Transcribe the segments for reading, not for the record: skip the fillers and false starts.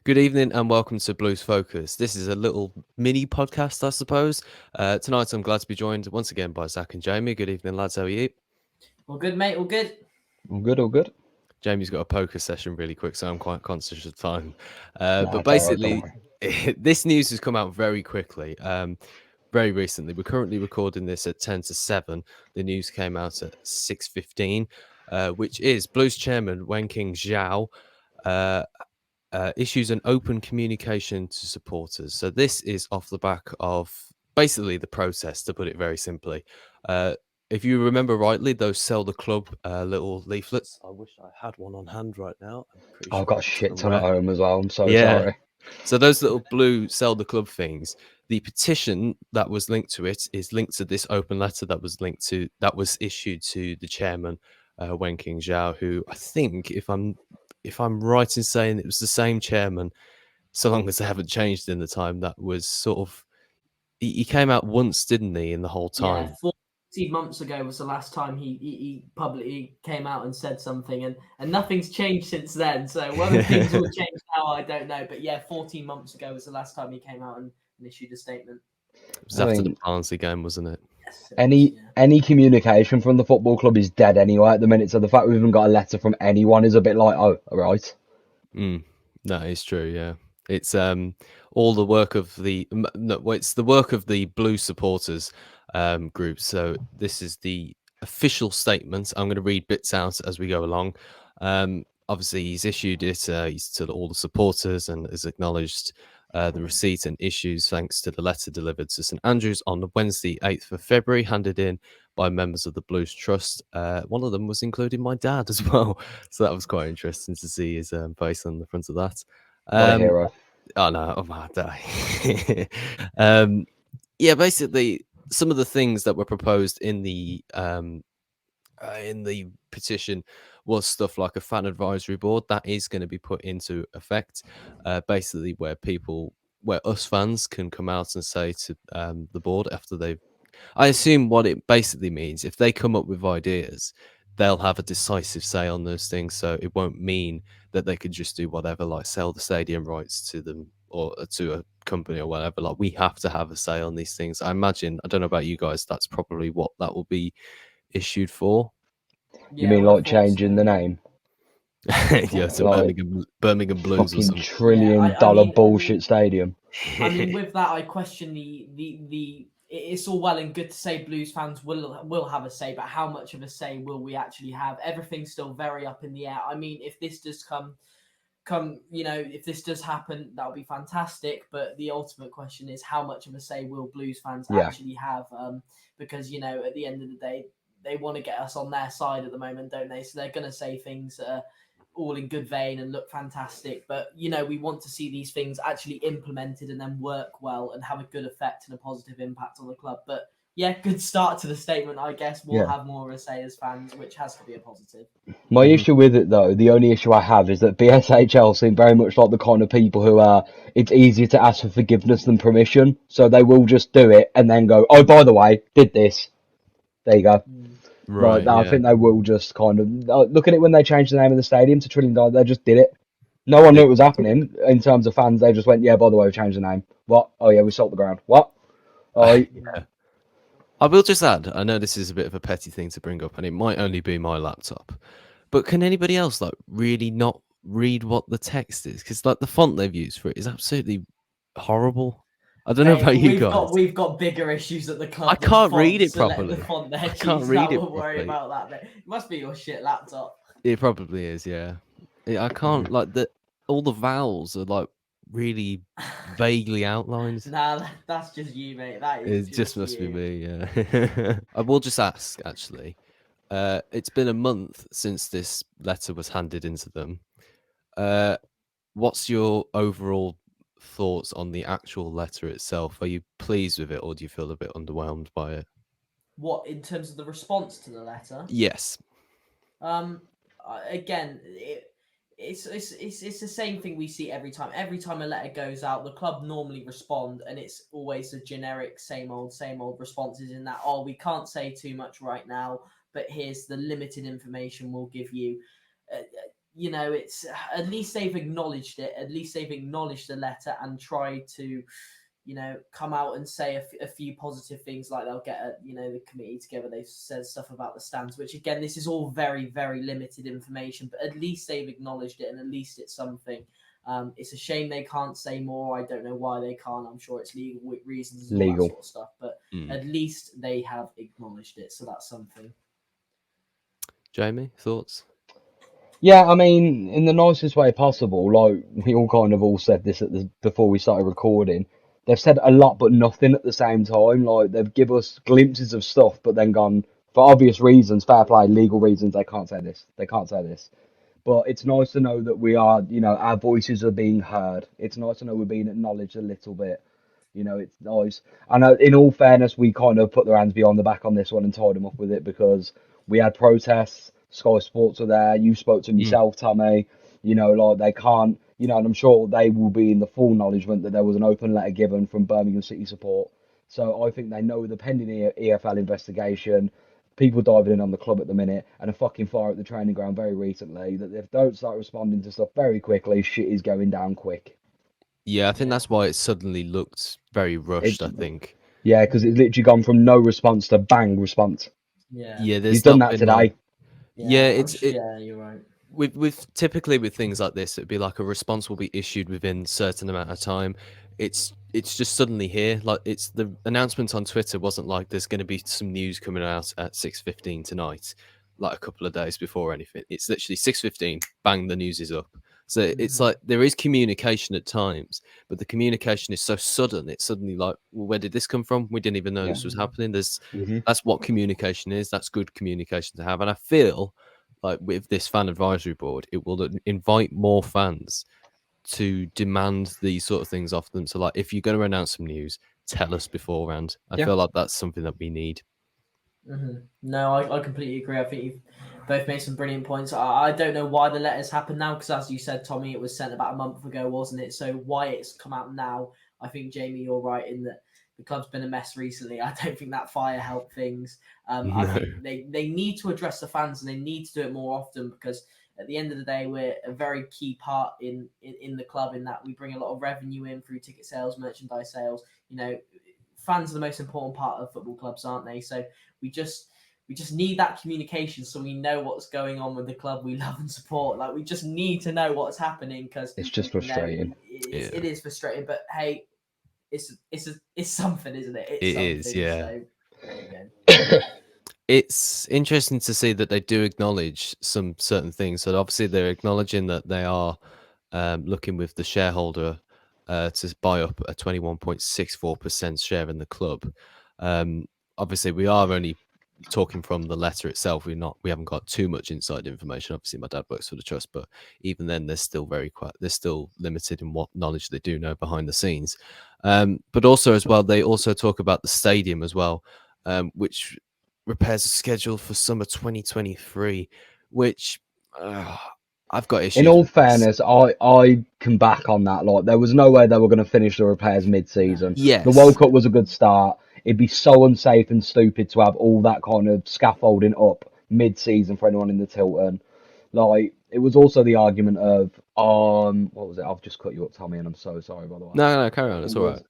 Good evening and welcome to Blues Focus. This is a little mini podcast, I suppose. Tonight I'm glad to be joined once again by Zach and Jamie. Good evening, lads. How are you? All good, mate. All good. All good, all good. Jamie's got a poker session really quick, so I'm quite conscious of time. Nah, But it's all right, don't basically, worry. this news has come out very quickly, very recently. We're currently recording this at 10 to 7. The news came out at 6:15, which is Blues chairman Wen King Zhao issues an open communication to supporters. So this is off the back of basically the protest, to put it very simply. If you remember rightly, those sell the club little leaflets. I wish I had one on hand right now. I'm pretty I've sure got it's shit ton somewhere. at home as well. I'm so Yeah. sorry. So those little blue sell the club things. The petition that was linked to it is linked to this open letter that was issued to the chairman, Wen King Zhao, who I think, if I'm right in saying it was the same chairman, so long as they haven't changed in the time, that was sort of he came out once, didn't he, in the whole time? Yeah, 40 months ago was the last time he publicly came out and said something, and nothing's changed since then. So whether things will change now, I don't know. But yeah, 14 months ago was the last time he came out and issued a statement. It was I after the mean, Barnsley game, wasn't it? Yes, any communication from the football club is dead anyway at the minute. So the fact we've even got a letter from anyone is a bit like, oh, all right. That is true. Yeah, it's all the work of it's the work of the Blue supporters group. So this is the official statement. I'm going to read bits out as we go along. Obviously, he's issued it. He's to all the supporters and has acknowledged the receipt and issues thanks to the letter delivered to St Andrews on Wednesday, 8th of February, handed in by members of the Blues Trust. One of them was including my dad as well. So that was quite interesting to see his face on the front of that. What a hero. Oh no, oh my day. Yeah, basically some of the things that were proposed in the petition was stuff like a fan advisory board that is going to be put into effect, basically where us fans can come out and say to the board after they've. I assume what it basically means, if they come up with ideas, they'll have a decisive say on those things. So it won't mean that they could just do whatever, like sell the stadium rights to them or to a company or whatever. Like, we have to have a say on these things. I imagine, I don't know about you guys, that's probably what that will be issued for. You mean like changing the name? Yeah, to Like Birmingham Blues or fucking something. trillion-dollar bullshit stadium. I mean, with that, I question the. It's all well and good to say Blues fans will have a say, but how much of a say will we actually have? Everything's still very up in the air. I mean, if this does come, if this does happen, that'll be fantastic. But the ultimate question is, how much of a say will Blues fans actually have? Because at the end of the day, they want to get us on their side at the moment, don't they? So they're going to say things all in good vein and look fantastic. But, we want to see these things actually implemented and then work well and have a good effect and a positive impact on the club. But yeah, good start to the statement. I guess we'll have more of a say as fans, which has to be a positive. My issue with it, though, the only issue I have is that BSHL seem very much like the kind of people who it's easier to ask for forgiveness than permission. So they will just do it and then go, oh, by the way, did this. There you go. Right. Like, I think they will just kind of look at it when they changed the name of the stadium to $1 trillion. They just did it. No one knew it was happening in terms of fans. They just went, yeah, by the way, we changed the name. What? Oh, yeah, we sold the ground. What? Oh, yeah. I will just add, I know this is a bit of a petty thing to bring up, and it might only be my laptop, but can anybody else really not read what the text is? Because the font they've used for it is absolutely horrible. I don't know about you guys. We've got bigger issues at the club. I can't read it properly. The font I can't read it properly. Worry about that. Mate. It must be your shit laptop. It probably is, yeah. I can't all the vowels are really vaguely outlined. Nah, that's just you, mate. It just must be me, yeah. I will just ask, actually. It's been a month since this letter was handed into them. What's your overall thoughts on the actual letter itself? Are you pleased with it, or do you feel a bit underwhelmed by it? What, in terms of the response to the letter? Yes. Again, it's the same thing we see every time. Every time a letter goes out, the club normally respond, and it's always the generic same old responses in that, we can't say too much right now, but here's the limited information we'll give you. you know, it's at least they've acknowledged it. At least they've acknowledged the letter and tried to, you know, come out and say a few positive things, like they'll get the committee together. They've said stuff about the stands, which again, this is all very, very limited information, but at least they've acknowledged it, and at least it's something. It's a shame they can't say more. I don't know why they can't. I'm sure it's legal reasons and all that sort of stuff, but at least they have acknowledged it, so that's something. Jamie, thoughts? Yeah, I mean, in the nicest way possible. Like we all said this before we started recording. They've said a lot but nothing at the same time. Like they've given us glimpses of stuff, but then gone for obvious reasons, fair play, legal reasons. They can't say this. They can't say this. But it's nice to know that we are, our voices are being heard. It's nice to know we're being acknowledged a little bit. It's nice. I know, in all fairness, we kind of put their hands behind the back on this one and tied them up with it because we had protests. Sky Sports were there. You spoke to yourself, Tommy. Like they can't, and I'm sure they will be in the full acknowledgement that there was an open letter given from Birmingham City support. So I think they know the pending EFL investigation, people diving in on the club at the minute, and a fucking fire at the training ground very recently, that if they don't start responding to stuff very quickly, shit is going down quick. Yeah, I think that's why it suddenly looked very rushed, I think. Yeah, because it's literally gone from no response to bang response. Yeah. Yeah, He's done that today. Like, yeah, yeah, you're right. With typically with things like this, it'd be like a response will be issued within a certain amount of time. It's just suddenly here. Like it's the announcement on Twitter wasn't like there's going to be some news coming out at 6:15 tonight, like a couple of days before anything. It's literally 6:15, bang, the news is up. So it's like there is communication at times, but the communication is so sudden. It's suddenly like, well, where did this come from? We didn't even know this was happening. That's what communication is. That's good communication to have, and I feel like with this fan advisory board, it will invite more fans to demand these sort of things off them. So, like, if you're going to announce some news, tell us beforehand. I feel like that's something that we need. No, I completely agree. I think you've both made some brilliant points. I don't know why the letters happened now, because as you said, Tommy, it was sent about a month ago, wasn't it? So why it's come out now, I think, Jamie, you're right in that the club's been a mess recently. I don't think that fire helped things. I think they need to address the fans, and they need to do it more often, because at the end of the day, we're a very key part in the club, in that we bring a lot of revenue in through ticket sales, merchandise sales. Fans are the most important part of football clubs, aren't they? So we just need that communication, so we know what's going on with the club we love and support. Like, we just need to know what's happening, because it's just frustrating. It is frustrating, but hey, it's something, isn't it? It is, yeah. So, there you go. It's interesting to see that they do acknowledge some certain things. So obviously they're acknowledging that they are looking with the shareholder to buy up a 21.64% share in the club. Obviously, we are only talking from the letter itself. We haven't got too much inside information. Obviously, my dad works for the trust, but even then, they're still they're still limited in what knowledge they do know behind the scenes. But also, as well, they also talk about the stadium as well, which repairs are scheduled for summer 2023, which I've got issues. In all fairness, I can back on that. Like, there was no way they were going to finish the repairs mid-season. Yes. The World Cup was a good start. It'd be so unsafe and stupid to have all that kind of scaffolding up mid-season for anyone in the Tilton. Like, it was also the argument of, what was it? I've just cut you up, Tommy, and I'm so sorry, by the way. No, carry on. It's all right.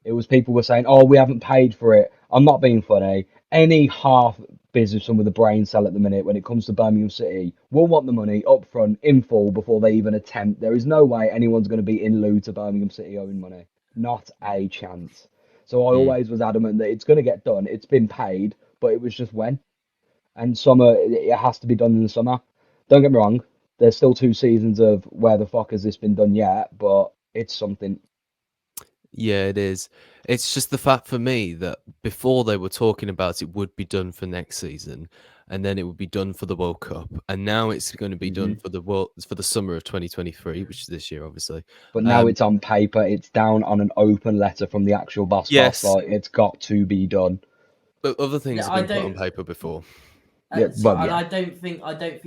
It was people were saying, oh, we haven't paid for it. I'm not being funny. Any half businessman with a brain cell at the minute when it comes to Birmingham City will want the money up front in full before they even attempt. There is no way anyone's going to be in lieu to Birmingham City owing money. Not a chance. So I always was adamant that it's going to get done. It's been paid, but it was just when. And summer, it has to be done in the summer. Don't get me wrong. There's still 2 seasons of where the fuck has this been done yet, but it's something. Yeah, it is. It's just the fact for me that before they were talking about it would be done for next season, and then it would be done for the World Cup, and now it's going to be done for the summer of 2023, which is this year, obviously. But now it's on paper. It's down on an open letter from the actual boss. Yes. Like, it's got to be done. But other things have been put on paper before. And I don't think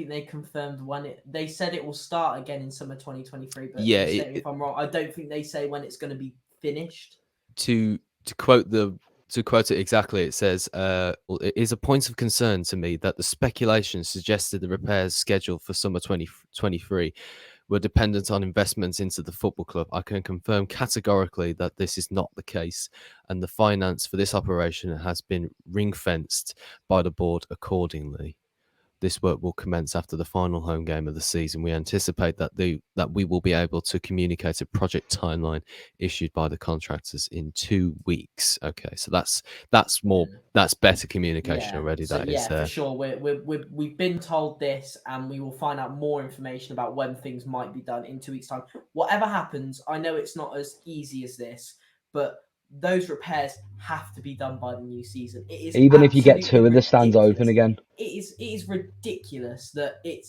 they confirmed when it. They said it will start again in summer 2023. But if I'm wrong, I don't think they say when it's going to be finished. To quote the to quote it exactly, it says, "Well, it is a point of concern to me that the speculation suggested the repairs scheduled for summer 2023 were dependent on investments into the football club. I can confirm categorically that this is not the case, and the finance for this operation has been ring-fenced by the board accordingly. This work will commence after the final home game of the season. We anticipate that we will be able to communicate a project timeline issued by the contractors in 2 weeks." Okay, so that's better communication already. So That is for sure, we've been told this, and we will find out more information about when things might be done in 2 weeks' time. Whatever happens, I know it's not as easy as this, but those repairs have to be done by the new season. It is Even if you get absolutely 2 of the stands ridiculous. open again. It is ridiculous that it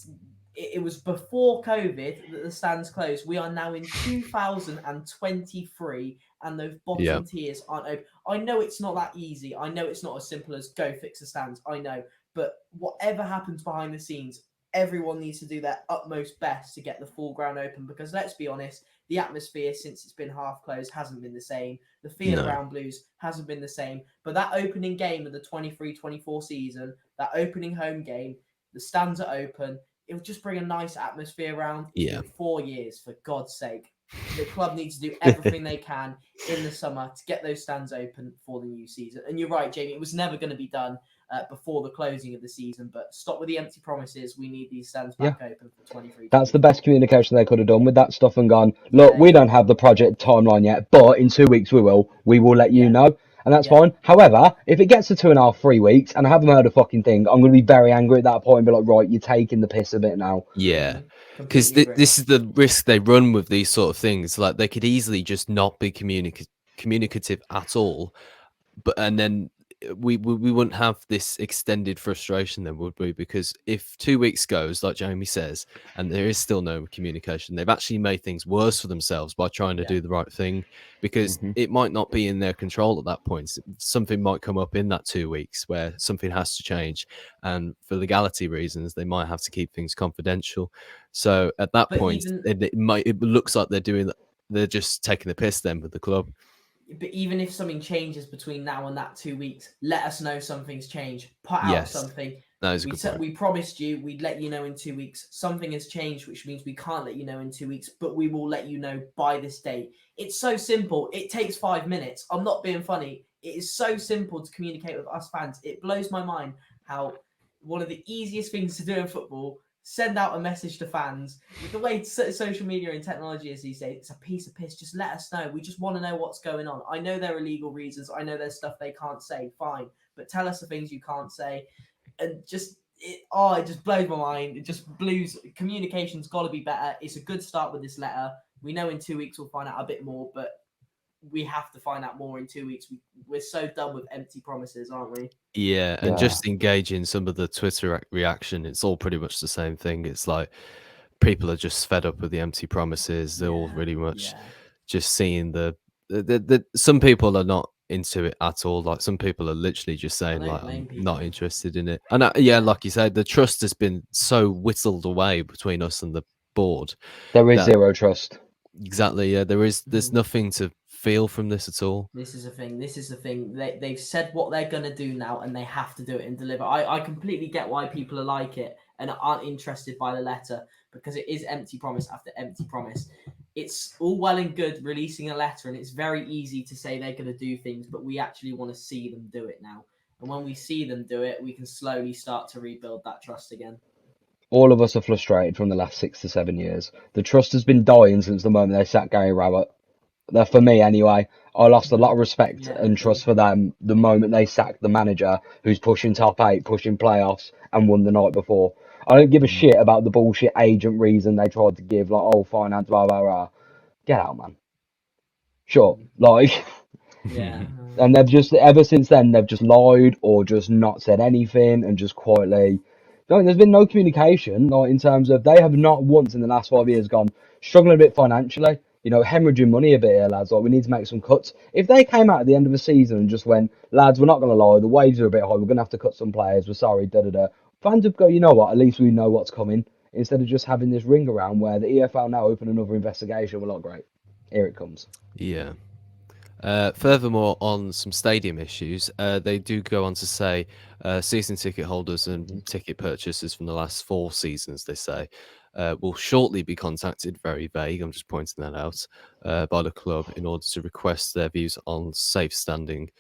was before COVID that the stands closed. We are now in 2023, and those bottom tiers aren't open. I know it's not that easy. I know it's not as simple as go fix the stands. I know, but whatever happens behind the scenes, everyone needs to do their utmost best to get the full ground open, because let's be honest, the atmosphere since it's been half closed hasn't been the same. The feel around Blues hasn't been the same. But that opening game of the 23-24 season, that opening home game, the stands are open. It would just bring a nice atmosphere around. Yeah. In 4 years, for God's sake. The club needs to do everything they can in the summer to get those stands open for the new season. And you're right, Jamie, it was never going to be done before the closing of the season, but stop with the empty promises. We need these stands back open for 23. That's the best communication they could have done with that stuff, and gone, look, we don't have the project timeline yet, but in 2 weeks we will let you know, and that's fine. However, if it gets to 2.5, 3 weeks and I haven't heard a fucking thing, I'm going to be very angry at that point and be like, right, you're taking the piss a bit now. Yeah, because this is the risk they run with these sort of things. Like, they could easily just not be communicative at all, and then we wouldn't have this extended frustration then, would we? Because if 2 weeks goes, like Jamie says, and there is still no communication, they've actually made things worse for themselves by trying to do the right thing, because it might not be in their control at that point. Something might come up in that 2 weeks where something has to change, and for legality reasons they might have to keep things confidential. So at that point, it looks like they're just taking the piss then with the club. But even if something changes between now and that 2 weeks, let us know something's changed. Put out something. That is a good point. We promised you we'd let you know in 2 weeks. Something has changed, which means we can't let you know in 2 weeks, but we will let you know by this date. It's so simple. It takes 5 minutes. I'm not being funny. It is so simple to communicate with us fans. It blows my mind how one of the easiest things to do in football, send out a message to fans. With the way social media and technology is these days, it's a piece of piss. Just let us know. We just want to know what's going on. I know there are legal reasons. I know there's stuff they can't say. Fine. But tell us the things you can't say. And it just blows my mind. It just Blues communication's got to be better. It's a good start with this letter. We know in 2 weeks we'll find out a bit more, but we have to find out more in 2 weeks. We're so done with empty promises, aren't we? Yeah, and just engaging some of the Twitter reaction, it's all pretty much the same thing. It's like people are just fed up with the empty promises. They're all really much just seeing the some people are not into it at all. Like, some people are literally just saying, like, I'm not interested in it. And like you said, the trust has been so whittled away between us and the board. There is zero trust. Exactly. Yeah, there's nothing to feel from this at all. This is the thing. They've said what they're going to do now, and they have to do it and deliver. I completely get why people are like it and aren't interested by the letter, because it is empty promise after empty promise. It's all well and good releasing a letter, and it's very easy to say they're going to do things, but we actually want to see them do it now. And when we see them do it, we can slowly start to rebuild that trust again. All of us are frustrated from the last 6 to 7 years. The trust has been dying since the moment they sacked Gary Rowett. For me, anyway, I lost a lot of respect and trust for them the moment they sacked the manager who's pushing top 8, pushing playoffs, and won the night before. I don't give a shit about the bullshit agent reason they tried to give, like, oh, finance, blah, blah, blah. Get out, man. Sure, like... Yeah. And they've just, ever since then, they've just lied or just not said anything and just quietly... No, there's been no communication, like, in terms of they have not once in the last 5 years gone struggling a bit financially, hemorrhaging money a bit here, lads, like, we need to make some cuts. If they came out at the end of the season and just went, lads, we're not going to lie, the wages are a bit high, we're going to have to cut some players, we're sorry, da-da-da, fans would go, you know what, at least we know what's coming, instead of just having this ring around where the EFL now open another investigation. We're like, great, here it comes. Yeah. Furthermore, on some stadium issues, they do go on to say season ticket holders and ticket purchasers from the last 4 seasons, they say, will shortly be contacted, very vague, I'm just pointing that out, by the club in order to request their views on safe standing.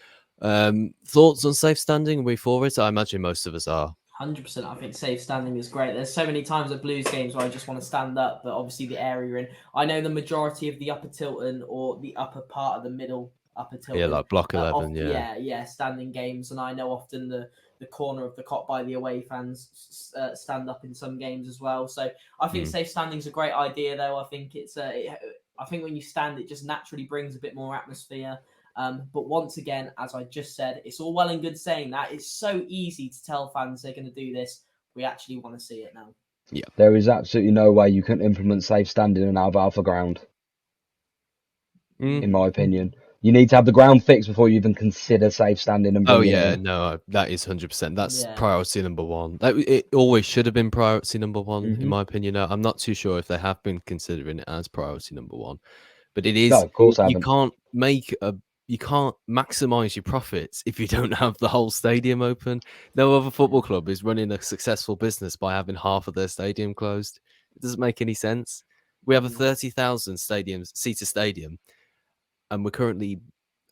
Thoughts on safe standing? Are we for it? I imagine most of us are. 100%. I think safe standing is great. There's so many times at Blues games where I just want to stand up, but obviously the area you're in. I know the majority of the upper Tilton or the upper part of the middle upper Tilton. Yeah, like block 11, standing games, and I know often the corner of the cot by the away fans stand up in some games as well. So I think safe standing is a great idea, though. I think I think when you stand, it just naturally brings a bit more atmosphere. But once again, as I just said, it's all well and good saying that. It's so easy to tell fans they're going to do this. We actually want to see it now. Yeah. There is absolutely no way you can implement safe standing in an Alfalfa ground, in my opinion. You need to have the ground fixed before you even consider safe standing and bringing it in. No, that is 100%. That's priority number one. It always should have been priority number one, in my opinion. I'm not too sure if they have been considering it as priority number one, but it is. No, of course I you haven't. you can't maximize your profits if you don't have the whole stadium open. No other football club is running a successful business by having half of their stadium closed. It doesn't make any sense. We have a 30,000 seater stadium, and we're currently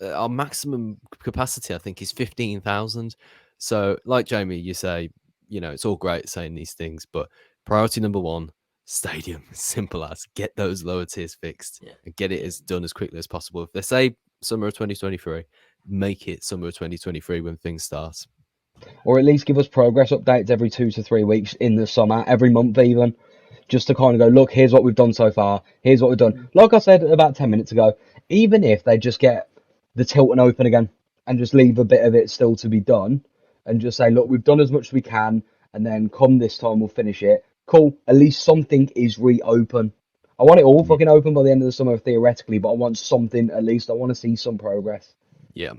our maximum capacity, I think, is 15,000. So, like Jamie, you say, it's all great saying these things, but priority number one, stadium. Simple as get those lower tiers fixed and get it done as quickly as possible. If they say summer of 2023, make it summer of 2023 when things start. Or at least give us progress updates every 2 to 3 weeks in the summer, every month even, just to kind of go, look, here's what we've done so far, here's what we've done. Like I said about 10 minutes ago, even if they just get the Tilton open again and just leave a bit of it still to be done and just say, look, we've done as much as we can, and then come this time we'll finish it. Cool, at least something is reopen. I want it all fucking open by the end of the summer theoretically, but I want something at least. I want to see some progress. Yeah.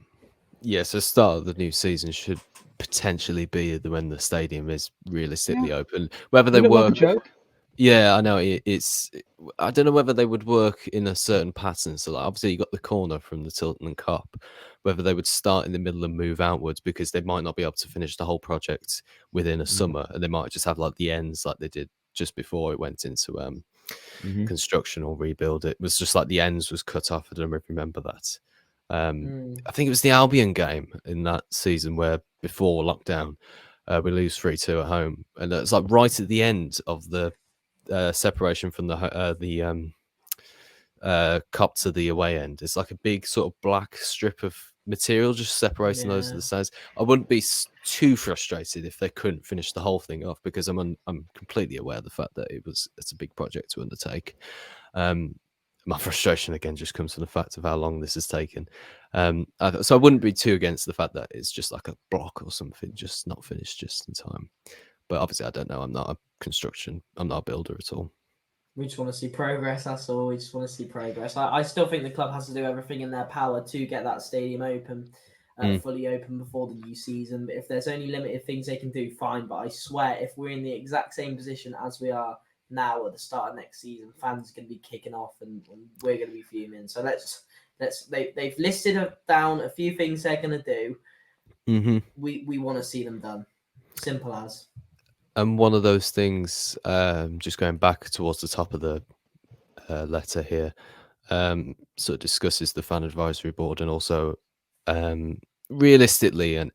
So start of the new season should potentially be when the stadium is realistically open. Whether they work, I know it's. I don't know whether they would work in a certain pattern. So, like, obviously, you got the corner from the Tilton and Cop. Whether they would start in the middle and move outwards, because they might not be able to finish the whole project within a summer, and they might just have like the ends, like they did just before it went into construction or rebuild. It was just like the ends was cut off. I don't know if you remember that. I think it was the Albion game in that season where before lockdown we lose 3-2 at home, and it's like right at the end of the separation from the Cop to the away end. It's like a big sort of black strip of material just separating those to the sides. I wouldn't be too frustrated if they couldn't finish the whole thing off, because I'm completely aware of the fact that it's a big project to undertake. My frustration again just comes from the fact of how long this has taken. So I wouldn't be too against the fact that it's just like a block or something, just not finished just in time. But obviously, I don't know. I'm not a builder at all. We just want to see progress, that's all. We just want to see progress. I still think the club has to do everything in their power to get that stadium open, fully open before the new season. But if there's only limited things they can do, fine. But I swear, if we're in the exact same position as we are now at the start of next season, fans are going to be kicking off and we're going to be fuming. So they've listed down a few things they're going to do. We want to see them done. Simple as. And one of those things, just going back towards the top of the letter here, sort of discusses the fan advisory board and also realistically an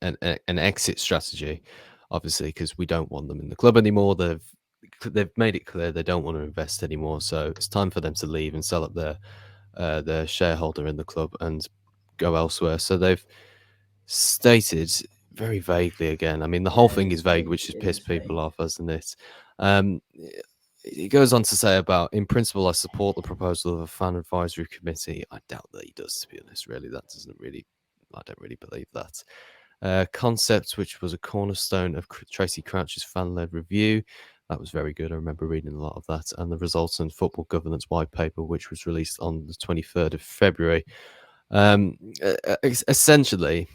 exit strategy, obviously, because we don't want them in the club anymore. They've made it clear they don't want to invest anymore, so it's time for them to leave and sell up their shareholder in the club and go elsewhere. So they've stated very vaguely again. I mean, the whole thing is vague, which has pissed people off, hasn't it? It goes on to say about, in principle, I support the proposal of a fan advisory committee. I doubt that he does, to be honest, really. I don't really believe that. Concept, which was a cornerstone of Tracy Crouch's fan-led review. That was very good. I remember reading a lot of that. And the resultant football governance white paper, which was released on the 23rd of February. Essentially,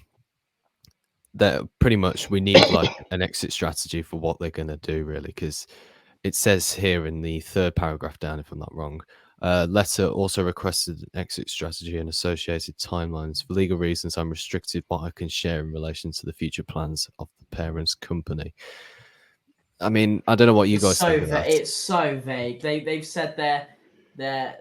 that pretty much we need like an exit strategy for what they're going to do, really, because it says here in the third paragraph down, if I'm not wrong, Letter also requested an exit strategy and associated timelines. For legal reasons, I'm restricted what I can share in relation to the future plans of the parent's company. I mean, I don't know what you guys think of that. It's so vague. They've said they're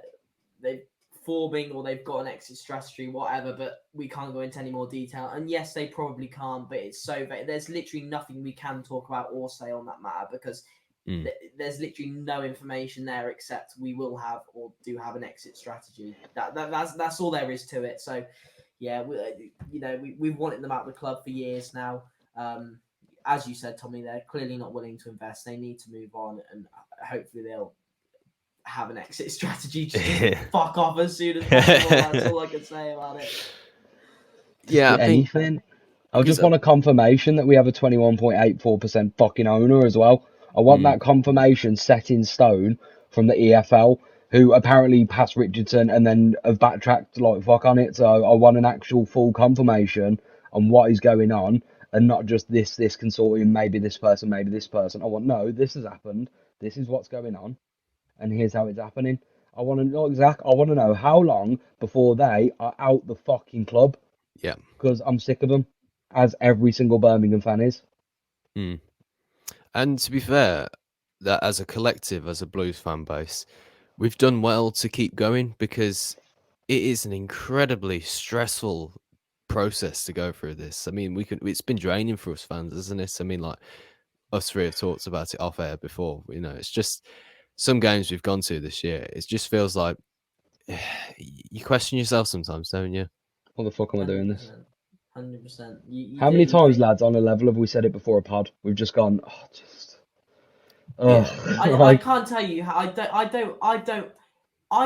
forming or they've got an exit strategy, whatever, but we can't go into any more detail. And yes, they probably can't, but it's so vague. There's literally nothing we can talk about or say on that matter because there's literally no information there except we will have or do have an exit strategy. That's all there is to it. So yeah, we've wanted them out of the club for years now. As you said, Tommy, they're clearly not willing to invest. They need to move on, and hopefully they'll have an exit strategy. Just fuck off as soon as possible. That's all I can say about it. Yeah, anything. I just want a confirmation that we have a 21.84% fucking owner as well. I want that confirmation set in stone from the EFL, who apparently passed Richardson and then have backtracked like fuck on it. So I want an actual full confirmation on what is going on. And not just this consortium, maybe this person. I want, no, this has happened. This is what's going on. And here's how it's happening. I want to know I want to know how long before they are out the fucking club. Yeah. Because I'm sick of them, as every single Birmingham fan is. And to be fair, that as a collective, as a Blues fan base, we've done well to keep going because it is an incredibly stressful process to go through this. I mean, it's been draining for us fans, isn't it? I mean, like us three have talked about it off air before. It's just some games we've gone to this year. It just feels like you question yourself sometimes, don't you? What the fuck am I doing this? 100%. How many times, lads, on a level have we said it before a pod? We've just gone, I can't tell you how I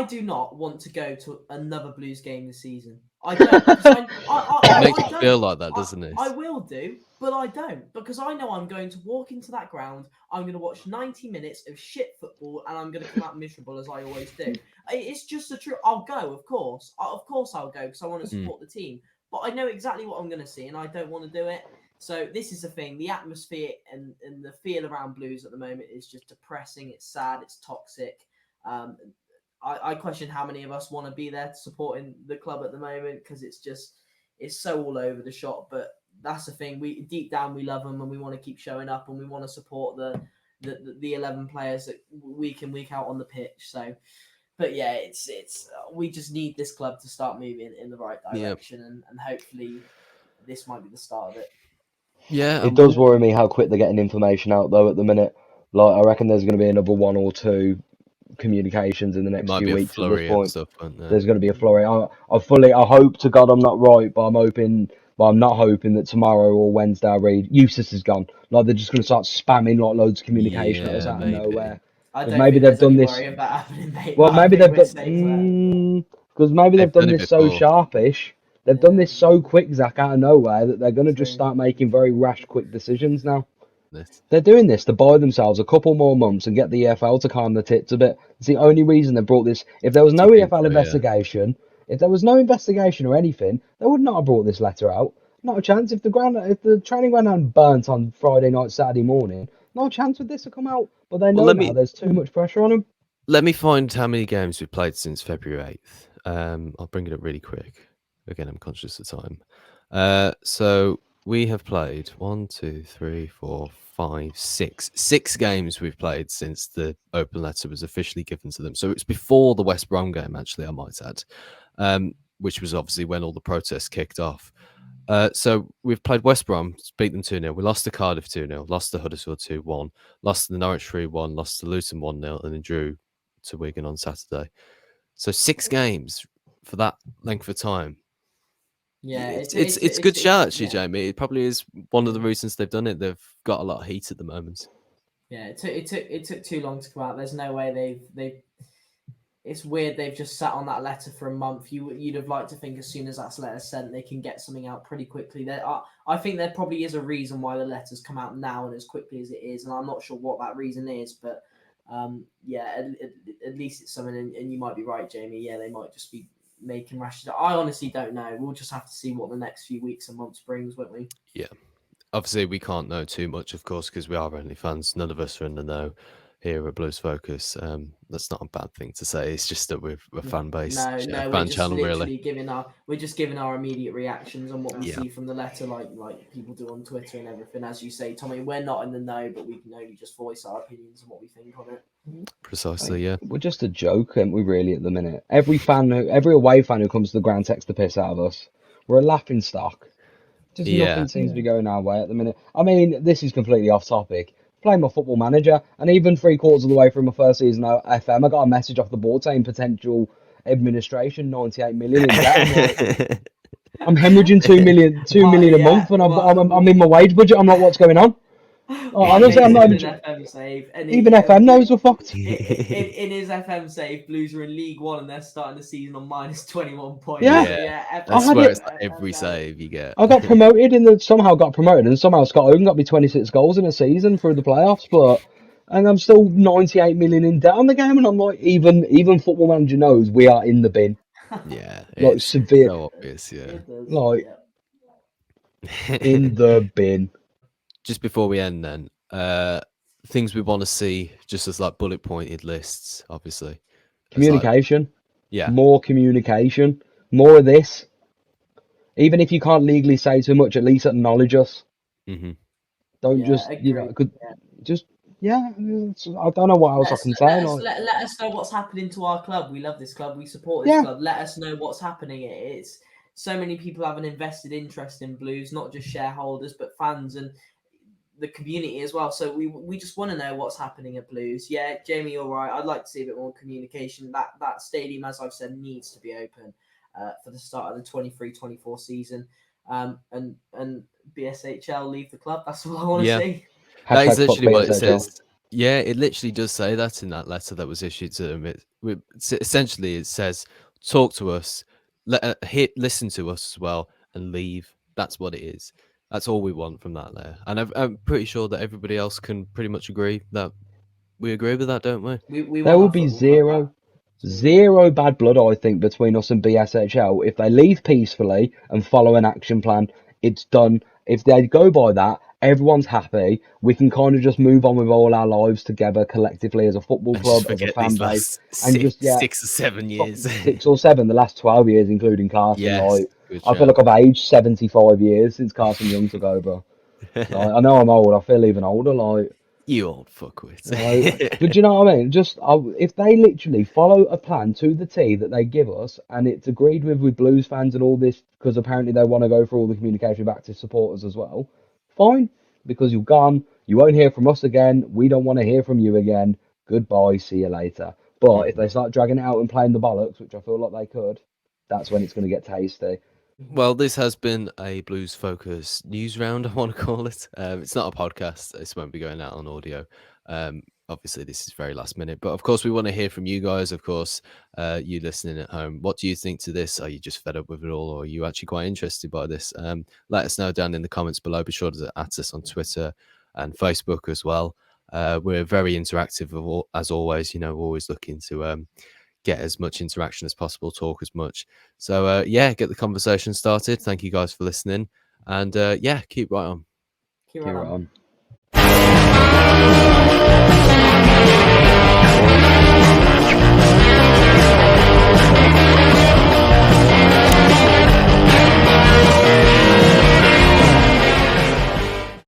do not want to go to another Blues game this season. I don't. It makes you feel like that, doesn't it? I will do, but I don't because I know I'm going to walk into that ground. I'm going to watch 90 minutes of shit football, and I'm going to come out miserable as I always do. It's just the truth. I'll go, of course. Of course, I'll go because I want to support the team. But I know exactly what I'm going to see, and I don't want to do it. So this is the thing. The atmosphere and the feel around Blues at the moment is just depressing. It's sad. It's toxic. I question how many of us want to be there supporting the club at the moment because it's so all over the shop. But that's the thing. We deep down we love them and we want to keep showing up and we want to support the 11 players that week in week out on the pitch. So, but yeah, it's we just need this club to start moving in the right direction and hopefully this might be the start of it. Yeah, it does worry me how quick they're getting information out though at the minute. Like I reckon there's going to be another one or two communications in the next few weeks at this point. There's going to be a flurry. I hope to God I'm not right, but I'm not hoping that tomorrow or Wednesday I read Eustace is gone. Like they're just going to start spamming like loads of communication at us out of nowhere. I don't maybe they've done this. Well, maybe they've done because maybe they've done this so sharpish. They've done this so quick, Zach, out of nowhere that they're going to just start making very rash, quick decisions now. They're doing this to buy themselves a couple more months and get the EFL to calm their tits a bit. It's the only reason they brought this. If there was no EFL investigation, if there was no investigation or anything, they would not have brought this letter out. Not a chance. If the training ground had burnt on Friday night, Saturday morning, no chance would this have come out. But they know now there's too much pressure on them. Let me find how many games we've played since February 8th. I'll bring it up really quick. Again, I'm conscious of time. So we have played 1, 2, 3, 4, 5, 6. 6 games we've played since the open letter was officially given to them. So it's before the West Brom game, actually, I might add, which was obviously when all the protests kicked off. So we've played West Brom, beat them 2-0. We lost to Cardiff 2-0, lost to Huddersfield 2-1, lost to the Norwich 3-1, lost to Luton 1-0, and then drew to Wigan on Saturday. So 6 games for that length of time. Yeah, it's good shout actually, Jamie. It probably is one of the reasons they've done it. They've got a lot of heat at the moment. Yeah, it took too long to come out. There's no way they've. It's weird they've just sat on that letter for a month. You'd have liked to think as soon as that letter's sent, they can get something out pretty quickly. I think there probably is a reason why the letter's come out now and as quickly as it is, and I'm not sure what that reason is, but at least it's something. And you might be right, Jamie. Yeah, they might just be making rash. I honestly don't know. We'll just have to see what the next few weeks and months brings, won't we? Yeah. Obviously, we can't know too much, of course, because we are only fans. None of us are in the know. here at Blues Focus. That's not a bad thing to say. It's just that we're a fan base, No, we're fan just channel, literally really. we're just giving our immediate reactions on what we Yeah. see from the letter, like people do on Twitter and everything. As you say, Tommy, we're not in the know, but we can only just voice our opinions and what we think on it. Precisely, yeah. We're just a joke, aren't we, really, at the minute? Every away fan who comes to the ground takes the piss out of us. We're a laughing stock. Just Yeah. nothing seems to be going our way at the minute. I mean, this is completely off topic. Playing my Football Manager, and even 3/4 of the way through my first season at FM, I got a message off the board saying potential administration, 98 million in debt. I'm like, I'm hemorrhaging 2 million a month, and I'm in my wage budget. I'm like, what's going on? Honestly, I'm not even FM save. And even FM knows we're fucked. In his FM save, Blues are in League One and they're starting the season on minus 21 points. Yeah. I swear it's every save you get. I got promoted somehow got promoted, and somehow Scott Hogan got me 26 goals in a season through the playoffs, and I'm still 98 million in debt on the game, and I'm like, even Football Manager knows we are in the bin. Yeah, like severe. So obvious, yeah. Like in the bin. Just before we end, then, things we want to see, just as like bullet pointed lists, obviously. Communication. Yeah. More communication. More of this. Even if you can't legally say too much, at least acknowledge us. Mm-hmm. Don't just, I don't know what else I can say. Let us know what's happening to our club. We love this club. We support this club. Let us know what's happening. It's so many people have an invested interest in Blues, not just shareholders, but fans and the community as well. So we just want to know what's happening at Blues. Yeah, Jamie, you're right. I'd like to see a bit more communication. That stadium, as I've said, needs to be open for the start of the 23-24 season. And BSHL leave the club. That's all I want to see. That is literally what it says. Yeah, it literally does say that in that letter that was issued to them. Essentially, it says, talk to us, listen to us as well, and leave. That's what it is. That's all we want from that letter. And I'm pretty sure that everybody else can pretty much agree that we agree with that, don't we? There will be zero bad blood, I think, between us and BSHL. If they leave peacefully and follow an action plan, it's done. If they go by that, everyone's happy. We can kind of just move on with all our lives together collectively as a football club, as a fan base. And just 6 or 7 years. 6 or 7, the last 12 years, including Carson. Yes, I feel like I've aged 75 years since Carson Young took over. I know I'm old. I feel even older. You old fuckwit. But you know what I mean? Just if they literally follow a plan to the T that they give us, and it's agreed with Blues fans and all this, because apparently they want to go through all the communication back to supporters as well. Fine, because you're gone. You won't hear from us again. We don't want to hear from you again. Goodbye. See you later. But if they start dragging it out and playing the bollocks, which I feel like they could, that's when it's going to get tasty. Well, this has been a Blues Focus news round, I want to call it. It's not a podcast. This won't be going out on audio. Obviously, this is very last minute. But, of course, we want to hear from you guys, of course, you listening at home. What do you think to this? Are you just fed up with it all, or are you actually quite interested by this? Let us know down in the comments below. Be sure to at us on Twitter and Facebook as well. We're very interactive, as always. We're always looking to get as much interaction as possible, talk as much. So, get the conversation started. Thank you guys for listening. And, keep right on. Keep right on.